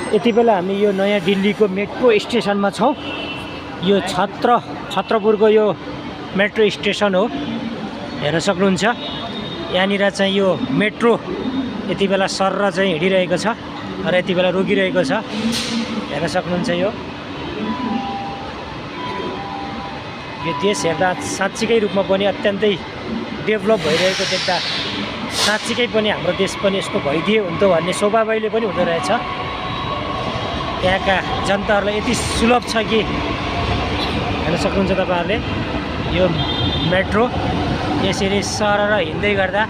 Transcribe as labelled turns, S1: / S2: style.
S1: यति बेला हामी यो नयाँ दिल्लीको मेट्रो स्टेसनमा छौँ। यो छत्रपुरको यो मेट्रो स्टेसन हो, हेर्न सक्नुहुन्छ। यहाँनिर चाहिँ यो मेट्रो यति बेला सर्र चाहिँ हिँडिरहेको छ र यति बेला रोकिरहेको छ, हेर्न सक्नुहुन्छ। यो देश हेर्दा साँच्चीकै रूपमा पनि अत्यन्तै डेभलप भइरहेको देख्दा साँच्चीकै पनि हाम्रो देश पनि यस्तो भइदिए हुन्थ्यो भन्ने सौभाग्यले पनि हुँदो रहेछ। यहाँका जनताहरूलाई यति सुलभ छ कि हेर्न सक्नुहुन्छ तपाईँहरूले। यो मेट्रो यसरी सरर हिँड्दै गर्दा